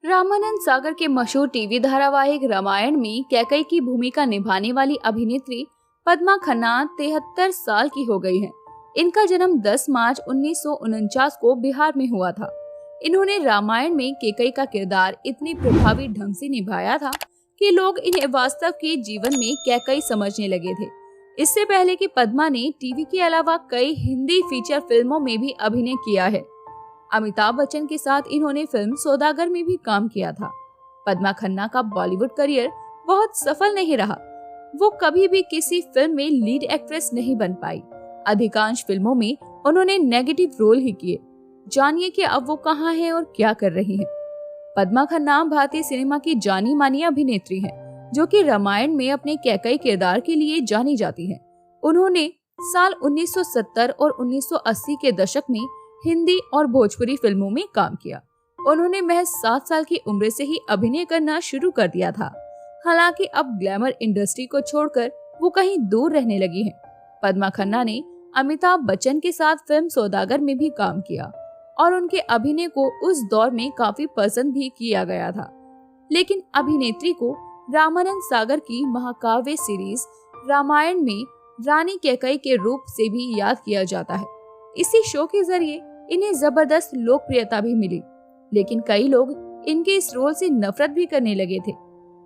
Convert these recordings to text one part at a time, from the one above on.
रामानंद सागर के मशहूर टीवी धारावाहिक रामायण में कैकई की भूमिका निभाने वाली अभिनेत्री पद्मा खन्ना 73 साल की हो गई हैं। इनका जन्म 10 मार्च 1949 को बिहार में हुआ था। इन्होंने रामायण में कैकई का किरदार इतने प्रभावी ढंग से निभाया था कि लोग इन्हें वास्तव के जीवन में कैकई समझने लगे थे। इससे पहले कि पद्मा ने टीवी के अलावा कई हिंदी फीचर फिल्मों में भी अभिनय किया है। अमिताभ बच्चन के साथ इन्होंने फिल्म सौदागर में भी काम किया था। पद्मा खन्ना का बॉलीवुड करियर बहुत सफल नहीं रहा। वो कभी भी किसी फिल्म में लीड एक्ट्रेस नहीं बन पाई। अधिकांश फिल्मों में उन्होंने नेगेटिव रोल ही किए। जानिए कि अब वो कहाँ हैं और क्या कर रही हैं। पद्मा खन्ना भारतीय सिनेमा की जानी मानी अभिनेत्री हैं, जो कि रामायण में अपने कैकई किरदार के लिए जानी जाती हैं। उन्होंने साल 1970 और 1980 के दशक में हिंदी और भोजपुरी फिल्मों में काम किया। उन्होंने महज 7 साल की उम्र से ही अभिनय करना शुरू कर दिया था। हालांकि अब ग्लैमर इंडस्ट्री को छोड़कर वो कहीं दूर रहने लगी हैं। पद्मा खन्ना ने अमिताभ बच्चन के साथ फिल्म सौदागर में भी काम किया और उनके अभिनय को उस दौर में काफी पसंद भी किया गया था। लेकिन अभिनेत्री को रामानंद सागर की महाकाव्य सीरीज रामायण में रानी कैकई के रूप से भी याद किया जाता है। इसी शो के जरिए इन्हें जबरदस्त लोकप्रियता भी मिली, लेकिन कई लोग इनके इस रोल से नफरत भी करने लगे थे।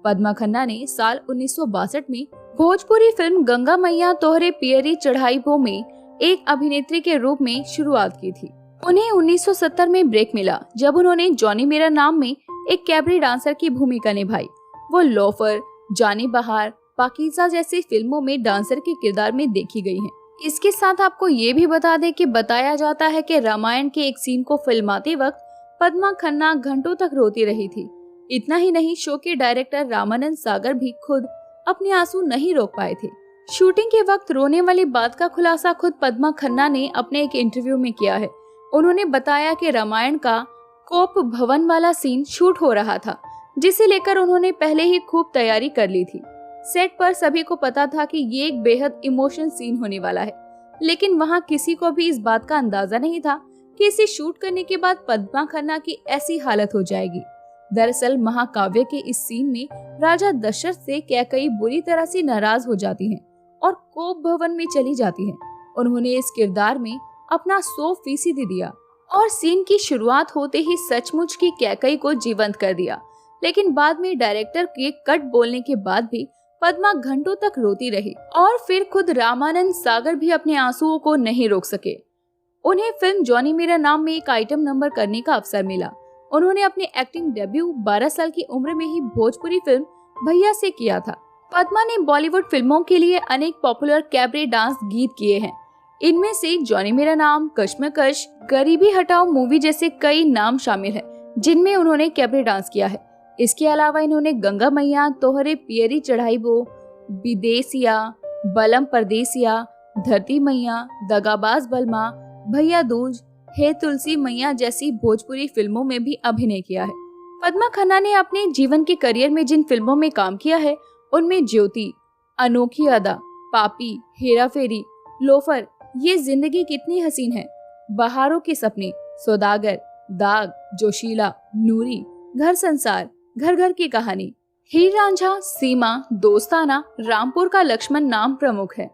पद्मा खन्ना ने साल 1962 में भोजपुरी फिल्म गंगा मैया तोहरे पियरी चढ़ाई बो में एक अभिनेत्री के रूप में शुरुआत की थी। उन्हें 1970 में ब्रेक मिला जब उन्होंने जॉनी मेरा नाम में एक कैबरे डांसर की भूमिका निभाई। वो लोफर, जानी बहार, पाकीज़ा जैसी फिल्मों में डांसर के किरदार में देखी गई हैं। इसके साथ आपको ये भी बता दें कि बताया जाता है कि रामायण के एक सीन को फिल्माते वक्त पद्मा खन्ना घंटों तक रोती रही थी। इतना ही नहीं, शो के डायरेक्टर रामानंद सागर भी खुद अपने आंसू नहीं रोक पाए थे। शूटिंग के वक्त रोने वाली बात का खुलासा खुद पद्मा खन्ना ने अपने एक इंटरव्यू में किया है। उन्होंने बताया कि रामायण का कोप भवन वाला सीन शूट हो रहा था, जिसे लेकर उन्होंने पहले ही खूब तैयारी कर ली थी। सेट पर सभी को पता था कि ये एक बेहद इमोशनल सीन होने वाला है, लेकिन वहाँ किसी को भी इस बात का अंदाजा नहीं था कि इसे शूट करने के बाद पद्मा खन्ना की ऐसी हालत हो जाएगी। दरअसल महाकाव्य के इस सीन में राजा दशरथ से कैकई बुरी तरह से नाराज हो जाती हैं और कोप भवन में चली जाती हैं। उन्होंने इस किरदार में अपना 100% दिया और सीन की शुरुआत होते ही सचमुच की कैकई को जीवंत कर दिया। लेकिन बाद में डायरेक्टर के कट बोलने के बाद भी पद्मा घंटों तक रोती रही और फिर खुद रामानंद सागर भी अपने आंसुओं को नहीं रोक सके। उन्हें फिल्म जॉनी मेरा नाम में एक आइटम नंबर करने का अवसर मिला। उन्होंने अपने एक्टिंग डेब्यू 12 साल की उम्र में ही भोजपुरी फिल्म भैया से किया था। पद्मा ने बॉलीवुड फिल्मों के लिए अनेक पॉपुलर कैबरे डांस गीत किए हैं। इनमें से जॉनी मेरा नाम, कश्मकश, गरीबी हटाओ मूवी जैसे कई नाम शामिल हैं, जिनमें उन्होंने कैबरे डांस किया है। इसके अलावा इन्होंने गंगा मैया तोहरे पियरी चढ़ाई बो, विदेसिया, बलम परदेसिया, धरती मैया, दगाबाज बलमा, भैया दूज, हे तुलसी मैया जैसी भोजपुरी फिल्मों में भी अभिनय किया है। पद्मा खन्ना ने अपने जीवन के करियर में जिन फिल्मों में काम किया है उनमें ज्योति, अनोखी अदा, पापी, हेरा फेरी, लोफर, ये जिंदगी कितनी हसीन है, बहारों के सपने, सौदागर, दाग, जोशीला, नूरी, घर संसार, घर घर की कहानी, हीर रांझा, सीमा, दोस्ताना, रामपुर का लक्ष्मण नाम प्रमुख है।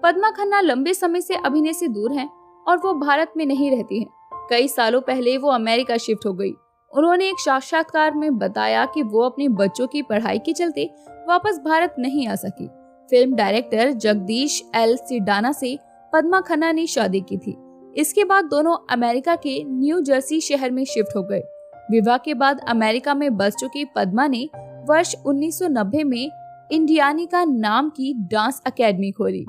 पद्मा खन्ना लंबे समय से अभिनय से दूर हैं और वो भारत में नहीं रहती हैं। कई सालों पहले वो अमेरिका शिफ्ट हो गई। उन्होंने एक साक्षात्कार में बताया कि वो अपने बच्चों की पढ़ाई के चलते वापस भारत नहीं आ सकी। Film director Jagdish L Sidana से पद्मा खन्ना ने शादी की थी। इसके बाद दोनों अमेरिका के न्यू जर्सी शहर में शिफ्ट हो गए। विवाह के बाद अमेरिका में बस चुकी पद्मा ने वर्ष 1990 में इंडियानिका नाम की डांस अकेडमी खोली।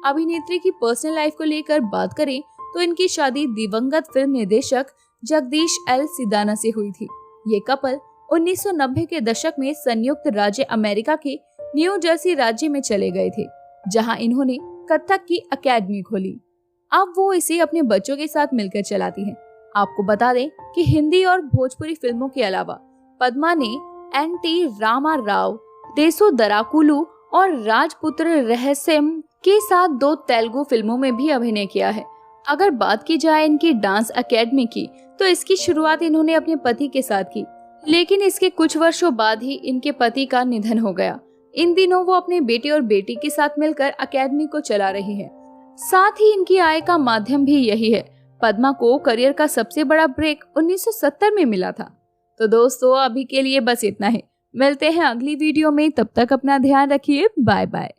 अभिनेत्री की पर्सनल लाइफ को लेकर बात करें तो इनकी शादी दिवंगत फिल्म निर्देशक जगदीश एल सिदाना से हुई थी। ये कपल 1990 के दशक में संयुक्त राज्य अमेरिका के न्यू जर्सी राज्य में चले गए थे, जहां इन्होंने कथक की अकेडमी खोली। अब वो इसे अपने बच्चों के साथ मिलकर चलाती हैं। आपको बता दें कि हिंदी और भोजपुरी फिल्मों के अलावा पद्मा ने एन.टी. रामा राव, देसो दराकुलू और राजपुत्र रहस्यम के साथ 2 तेलुगु फिल्मों में भी अभिनय किया है। अगर बात की जाए इनकी डांस अकेडमी की, तो इसकी शुरुआत इन्होंने अपने पति के साथ की, लेकिन इसके कुछ वर्षों बाद ही इनके पति का निधन हो गया। इन दिनों वो अपने बेटे और बेटी के साथ मिलकर अकेडमी को चला रही हैं। साथ ही इनकी आय का माध्यम भी यही है। पद्मा को करियर का सबसे बड़ा ब्रेक 1970 में मिला था। तो दोस्तों, अभी के लिए बस इतना ही। मिलते हैं अगली वीडियो में, तब तक अपना ध्यान रखिए। Bye bye.